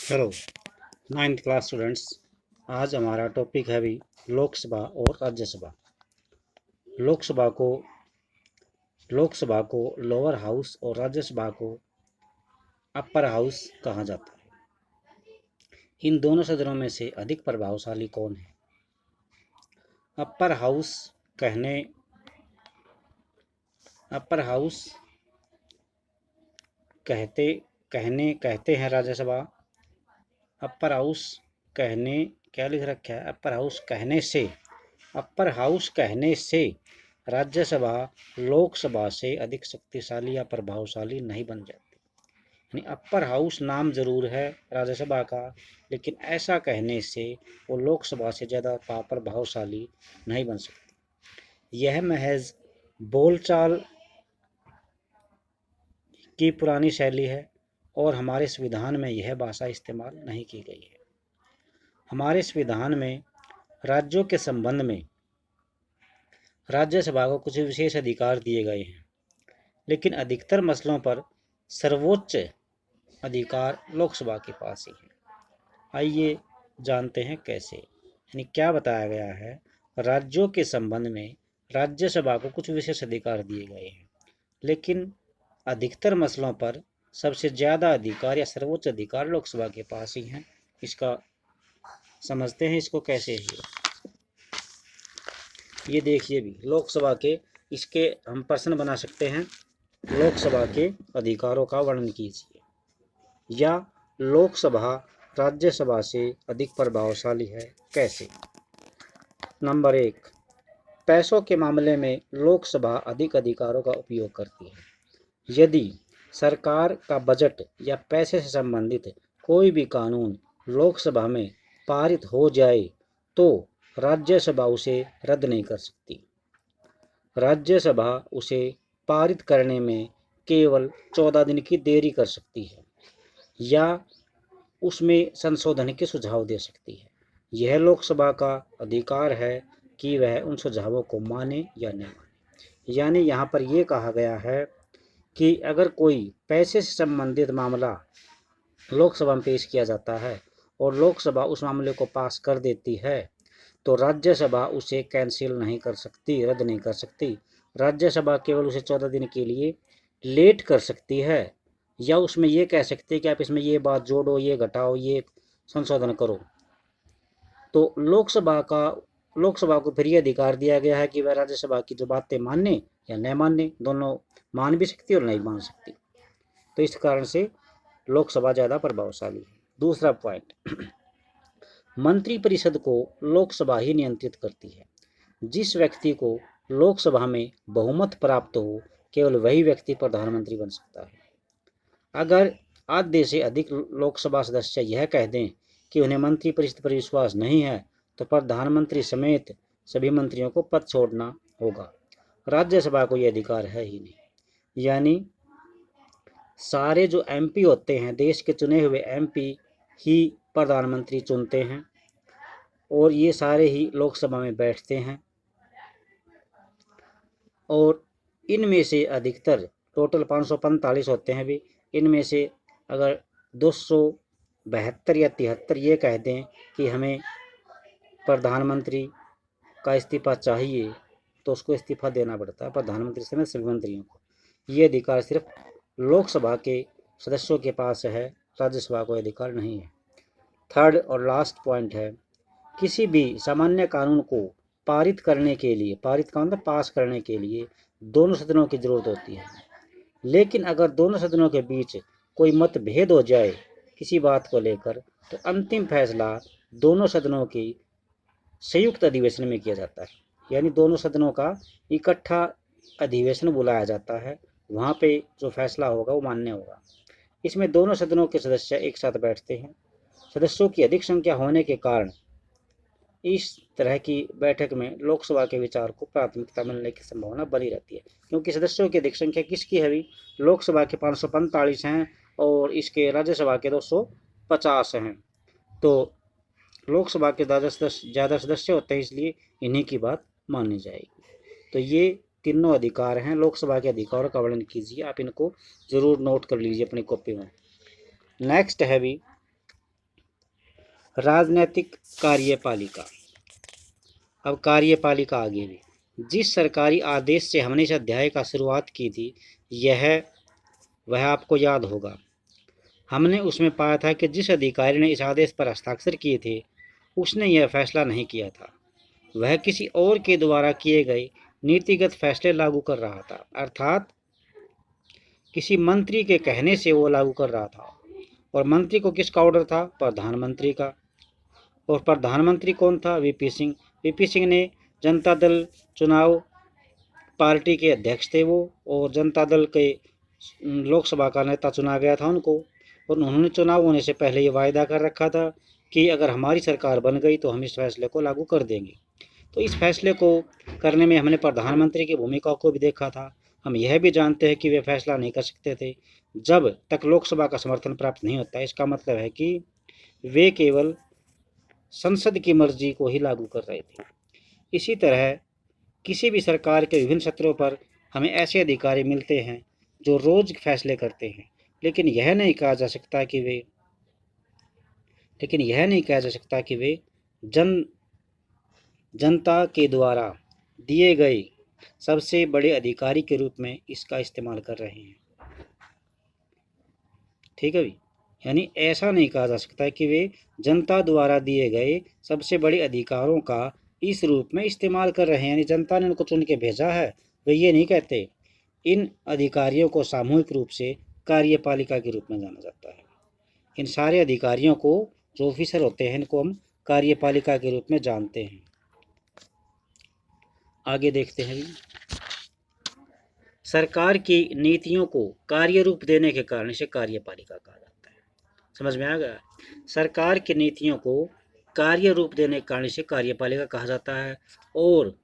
Hello 9th class students. आज हमारा topic है भी लोकसभा और राज्यसभा। लोकसभा को लोकसभा को लोअर हाउस और राज्यसभा को अपर हाउस कहा जाता है। इन दोनों सदनों में से अधिक प्रभावशाली कौन है? अपर हाउस कहने अपर हाउस कहते हैं राज्यसभा। अपर हाउस कहने क्या लिख रखा है? अपर हाउस कहने से राज्यसभा लोकसभा से अधिक शक्तिशाली या प्रभावशाली नहीं बन जाती। यानी अपर हाउस नाम जरूर है राज्यसभा का, लेकिन ऐसा कहने से वो लोकसभा से ज़्यादा प्रभावशाली नहीं बन सकती। यह महज बोलचाल की पुरानी शैली है और हमारे संविधान में यह भाषा इस्तेमाल नहीं की गई है। हमारे संविधान में राज्यों के संबंध में राज्यसभा को कुछ विशेष अधिकार दिए गए हैं, लेकिन अधिकतर मसलों पर सर्वोच्च अधिकार लोकसभा के पास ही है। आइए जानते हैं कैसे। यानी क्या बताया गया है, राज्यों के संबंध में राज्यसभा को कुछ विशेष अधिकार दिए गए हैं, लेकिन अधिकतर मसलों पर सबसे ज़्यादा अधिकार या सर्वोच्च अधिकार लोकसभा के पास ही हैं। इसका समझते हैं इसको कैसे है। ये देखिए भी लोकसभा के इसके हम प्रश्न बना सकते हैं। लोकसभा के अधिकारों का वर्णन कीजिए, या लोकसभा राज्यसभा से अधिक प्रभावशाली है कैसे। नंबर 1, पैसों के मामले में लोकसभा अधिक अधिकारों का उपयोग करती है। यदि सरकार का बजट या पैसे से संबंधित कोई भी कानून लोकसभा में पारित हो जाए तो राज्यसभा उसे रद्द नहीं कर सकती। राज्यसभा उसे पारित करने में केवल 14 दिन की देरी कर सकती है या उसमें संशोधन के सुझाव दे सकती है। यह लोकसभा का अधिकार है कि वह उन सुझावों को माने या नहीं माने। यानी यहाँ पर यह कहा गया है कि अगर कोई पैसे से संबंधित मामला लोकसभा में पेश किया जाता है और लोकसभा उस मामले को पास कर देती है तो राज्यसभा उसे कैंसिल नहीं कर सकती, रद्द नहीं कर सकती। राज्यसभा केवल उसे 14 दिन के लिए लेट कर सकती है, या उसमें ये कह सकती है कि आप इसमें ये बात जोड़ो, ये घटाओ, ये संशोधन करो। तो लोकसभा को फिर ये अधिकार दिया गया है कि वह राज्यसभा की जो बातें माने या न माने, दोनों मान भी सकती और नहीं मान सकती। तो इस कारण से लोकसभा ज़्यादा प्रभावशाली है। दूसरा पॉइंट, मंत्रिपरिषद को लोकसभा ही नियंत्रित करती है। जिस व्यक्ति को लोकसभा में बहुमत प्राप्त हो, केवल वही व्यक्ति प्रधानमंत्री बन सकता है। अगर आधे से अधिक लोकसभा सदस्य यह कह दें कि उन्हें मंत्रिपरिषद पर विश्वास नहीं है तो प्रधानमंत्री समेत सभी मंत्रियों को पद छोड़ना होगा। राज्यसभा को यह अधिकार है ही नहीं। यानी सारे जो एमपी होते हैं, देश के चुने हुए एमपी ही प्रधानमंत्री चुनते हैं और ये सारे ही लोकसभा में बैठते हैं, और इनमें से अधिकतर टोटल 545 होते हैं भी, इनमें से अगर 272 या 73 ये कह दें कि हमें प्रधानमंत्री का इस्तीफा चाहिए तो उसको इस्तीफा देना पड़ता है प्रधानमंत्री समेत सभी मंत्रियों को। ये अधिकार सिर्फ लोकसभा के सदस्यों के पास है, राज्यसभा को अधिकार नहीं है। थर्ड और लास्ट पॉइंट है, किसी भी सामान्य कानून को पारित करने के लिए, पारित का मतलब पास करने के लिए दोनों सदनों की जरूरत होती है। लेकिन अगर दोनों सदनों के बीच कोई मतभेद हो जाए किसी बात को लेकर तो अंतिम फैसला दोनों सदनों की संयुक्त अधिवेशन में किया जाता है। यानी दोनों सदनों का इकट्ठा अधिवेशन बुलाया जाता है, वहाँ पे जो फैसला होगा वो मान्य होगा। इसमें दोनों सदनों के सदस्य एक साथ बैठते हैं। सदस्यों की अधिक संख्या होने के कारण इस तरह की बैठक में लोकसभा के विचार को प्राथमिकता मिलने की संभावना बनी रहती है, क्योंकि सदस्यों की अधिक संख्या किसकी है भी? लोकसभा के 545 हैं और इसके राज्यसभा के 250 हैं। तो लोकसभा के ज़्यादा सदस्य होते हैं, इसलिए इन्हीं की बात मानी जाएगी। तो ये तीनों अधिकार हैं। लोकसभा के अधिकारों का वर्णन कीजिए, आप इनको जरूर नोट कर लीजिए अपनी कॉपी में। नेक्स्ट है भी राजनैतिक कार्यपालिका। अब कार्यपालिका आगे भी, जिस सरकारी आदेश से हमने इस अध्याय का शुरुआत की थी वह आपको याद होगा। हमने उसमें पाया था कि जिस अधिकारी ने इस आदेश पर हस्ताक्षर किए थे उसने यह फैसला नहीं किया था, वह किसी और के द्वारा किए गए नीतिगत फैसले लागू कर रहा था, अर्थात किसी मंत्री के कहने से वो लागू कर रहा था। और मंत्री को किसका ऑर्डर था? प्रधानमंत्री का। और प्रधानमंत्री कौन था? वीपी सिंह। वीपी सिंह ने जनता दल चुनाव पार्टी के अध्यक्ष थे वो, और जनता दल के लोकसभा का नेता चुना गया था उनको। और उन्होंने चुनाव होने से पहले ये वायदा कर रखा था कि अगर हमारी सरकार बन गई तो हम इस फैसले को लागू कर देंगे। तो इस फैसले को करने में हमने प्रधानमंत्री की भूमिका को भी देखा था। हम यह भी जानते हैं कि वे फैसला नहीं कर सकते थे जब तक लोकसभा का समर्थन प्राप्त नहीं होता। इसका मतलब है कि वे केवल संसद की मर्जी को ही लागू कर रहे थे। इसी तरह किसी भी सरकार के विभिन्न सत्रों पर हमें ऐसे अधिकारी मिलते हैं जो रोज फैसले करते हैं, लेकिन यह नहीं कहा जा सकता कि वे जनता के द्वारा दिए गए सबसे बड़े अधिकारी के रूप में इसका इस्तेमाल कर रहे हैं। ठीक है भी, यानी ऐसा नहीं कहा जा सकता कि वे जनता द्वारा दिए गए सबसे बड़े अधिकारों का इस रूप में इस्तेमाल कर रहे हैं, यानी जनता ने उनको चुन के भेजा है। वे ये नहीं कहते। इन अधिकारियों को सामूहिक रूप से कार्यपालिका के रूप में जाना जाता है। इन सारे अधिकारियों को, जो ऑफिसर होते हैं, इनको हम कार्यपालिका के रूप में जानते हैं। आगे देखते हैं। सरकार की नीतियों को कार्य रूप देने के कारण इसे कार्यपालिका कहा जाता है। समझ में आ गया? सरकार की नीतियों को कार्य रूप देने के कारण इसे कार्यपालिका कहा जाता है। और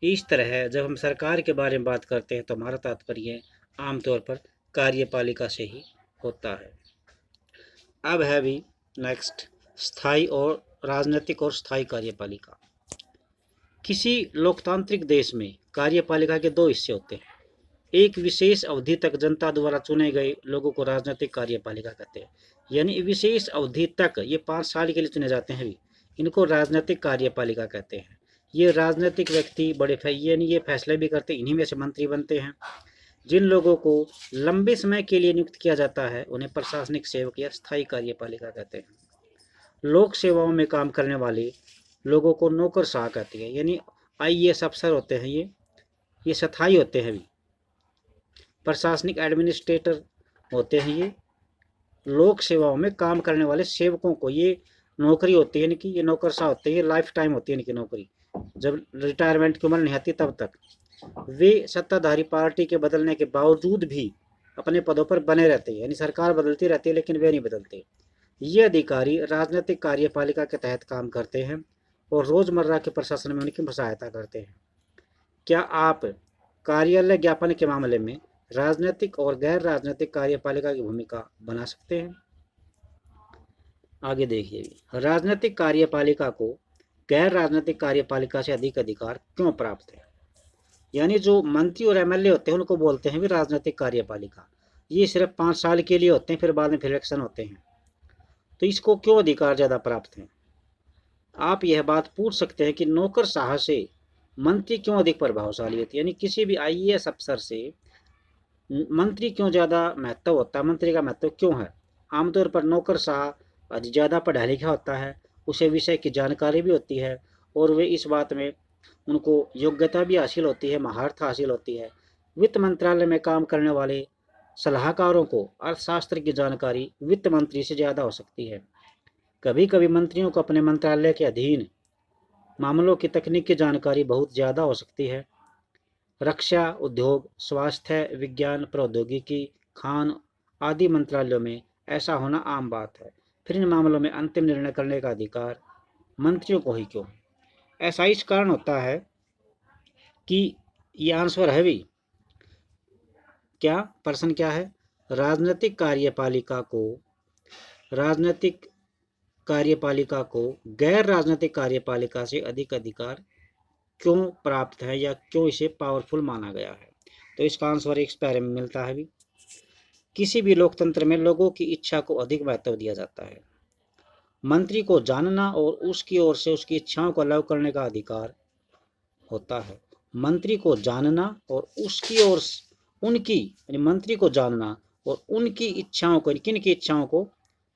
इस तरह जब हम सरकार के बारे में बात करते हैं तो हमारा तात्पर्य आमतौर पर कार्यपालिका से ही होता है। अब है भी नेक्स्ट, स्थायी और राजनीतिक और स्थायी कार्यपालिका। किसी लोकतांत्रिक देश में कार्यपालिका के दो हिस्से होते हैं। एक विशेष अवधि तक जनता द्वारा चुने गए लोगों को राजनीतिक कार्यपालिका कहते हैं, यानी विशेष अवधि तक, ये 5 साल के लिए चुने जाते हैं भी, इनको राजनीतिक कार्यपालिका कहते हैं। ये राजनीतिक व्यक्ति बड़े यानी ये फैसले भी करते हैं, इन्हीं में से मंत्री बनते हैं। जिन लोगों को लंबे समय के लिए नियुक्त किया जाता है उन्हें प्रशासनिक सेवक या स्थायी कार्यपालिका कहते हैं। लोक सेवाओं में काम करने वाले लोगों को नौकरशाह कहते हैं, यानी IAS अफसर होते हैं, ये स्थायी होते हैं भी। प्रशासनिक एडमिनिस्ट्रेटर होते हैं ये लोक सेवाओं में काम करने वाले सेवकों को, ये नौकरी होती है इनकी, ये नौकरशाह होते हैं, ये लाइफ टाइम होती है इनकी नौकरी, जब रिटायरमेंट की उम्र नहीं आती तब तक। वे सत्ताधारी पार्टी के बदलने के बावजूद भी अपने पदों पर बने रहते हैं, यानी सरकार बदलती रहती है लेकिन वे नहीं बदलते। ये अधिकारी राजनीतिक कार्यपालिका के तहत काम करते हैं और रोजमर्रा के प्रशासन में उनकी सहायता करते हैं। क्या आप कार्यालय ज्ञापन के मामले में राजनीतिक और गैर राजनीतिक कार्यपालिका की भूमिका बना सकते हैं? आगे देखिए, राजनीतिक कार्यपालिका को गैर राजनीतिक कार्यपालिका से अधिक अधिकार क्यों प्राप्त है? यानी जो मंत्री और MLA होते हैं उनको बोलते हैं भी राजनीतिक कार्यपालिका। ये सिर्फ 5 साल के लिए होते हैं, फिर बाद में फिर इलेक्शन होते हैं। तो इसको क्यों अधिकार ज़्यादा प्राप्त हैं? आप यह बात पूछ सकते हैं कि नौकरशाह से मंत्री क्यों अधिक प्रभावशाली होती है, यानी किसी भी IAS अफसर से मंत्री क्यों ज़्यादा महत्व होता है, मंत्री का महत्व क्यों है? आमतौर पर नौकरशाह ज़्यादा पढ़ा लिखा होता है, उसे विषय की जानकारी भी होती है और वे इस बात में उनको योग्यता भी हासिल होती है, महारत हासिल होती है। वित्त मंत्रालय में काम करने वाले सलाहकारों को अर्थशास्त्र की जानकारी वित्त मंत्री से ज़्यादा हो सकती है। कभी कभी मंत्रियों को अपने मंत्रालय के अधीन मामलों की तकनीकी जानकारी बहुत ज़्यादा हो सकती है। रक्षा, उद्योग, स्वास्थ्य, विज्ञान, प्रौद्योगिकी, खान आदि मंत्रालयों में ऐसा होना आम बात है। फिर इन मामलों में अंतिम निर्णय करने का अधिकार मंत्रियों को ही क्यों? ऐसा इस कारण होता है कि ये आंसर है भी क्या, प्रश्न क्या है? राजनीतिक कार्यपालिका को गैर राजनीतिक कार्यपालिका से अधिक अधिकार क्यों प्राप्त है या क्यों इसे पावरफुल माना गया है? तो इसका आंसर एक पैरे में मिलता है भी। किसी भी लोकतंत्र में लोगों की इच्छा को अधिक महत्व दिया जाता है। मंत्री को जानना और उसकी ओर से उसकी इच्छाओं को लागू करने का अधिकार होता है। मंत्री को जानना और उसकी ओर उनकी यानी मंत्री को जानना और उनकी इच्छाओं को, किन की इच्छाओं को,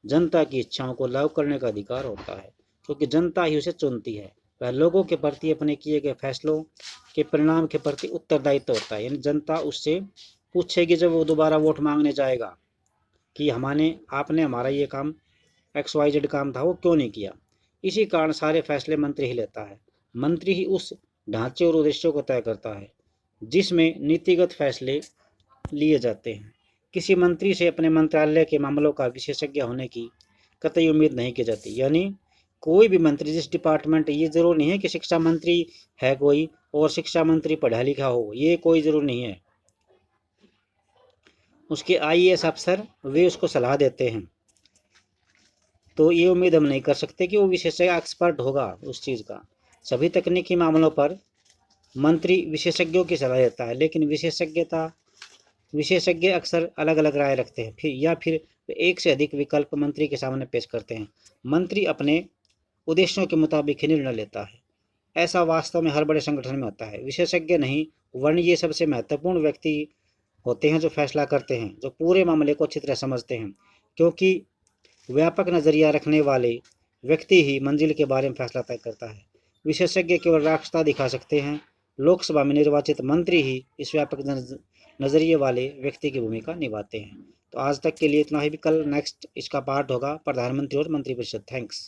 जनता की इच्छाओं को लागू करने का अधिकार होता है, क्योंकि जनता ही उसे चुनती है। वह लोगों के प्रति अपने किए गए फैसलों के परिणाम के प्रति उत्तरदायित्व होता है। यानी जनता उससे पूछेगी जब वो दोबारा वोट मांगने जाएगा कि आपने हमारा ये काम XYZ काम था वो क्यों नहीं किया। इसी कारण सारे फैसले मंत्री ही लेता है। मंत्री ही उस ढांचे और उद्देश्यों को तय करता है जिसमें नीतिगत फैसले लिए जाते हैं। किसी मंत्री से अपने मंत्रालय के मामलों का विशेषज्ञ होने की कतई उम्मीद नहीं की जाती। यानी कोई भी मंत्री जिस डिपार्टमेंट, ये जरूर नहीं है कि शिक्षा मंत्री है कोई और शिक्षा मंत्री पढ़ा लिखा हो, ये कोई जरूर नहीं है। उसके IAS अफसर वे उसको सलाह देते हैं, तो ये उम्मीद हम नहीं कर सकते कि वो विशेषज्ञ एक्सपर्ट होगा उस चीज़ का। सभी तकनीकी मामलों पर मंत्री विशेषज्ञों की सलाह देता है, लेकिन विशेषज्ञ अक्सर अलग अलग राय रखते हैं फिर एक से अधिक विकल्प मंत्री के सामने पेश करते हैं। मंत्री अपने उद्देश्यों के मुताबिक ही निर्णय लेता है। ऐसा वास्तव में हर बड़े संगठन में होता है। विशेषज्ञ नहीं वरन ये सबसे महत्वपूर्ण व्यक्ति होते हैं जो फैसला करते हैं, जो पूरे मामले को अच्छी तरह समझते हैं, क्योंकि व्यापक नज़रिया रखने वाले व्यक्ति ही मंजिल के बारे में फैसला तय करता है। विशेषज्ञ केवल रास्ता दिखा सकते हैं। लोकसभा में निर्वाचित मंत्री ही इस व्यापक नज़रिए वाले व्यक्ति की भूमिका निभाते हैं। तो आज तक के लिए इतना ही। भी कल नेक्स्ट इसका पार्ट होगा प्रधानमंत्री और मंत्रिपरिषद। थैंक्स।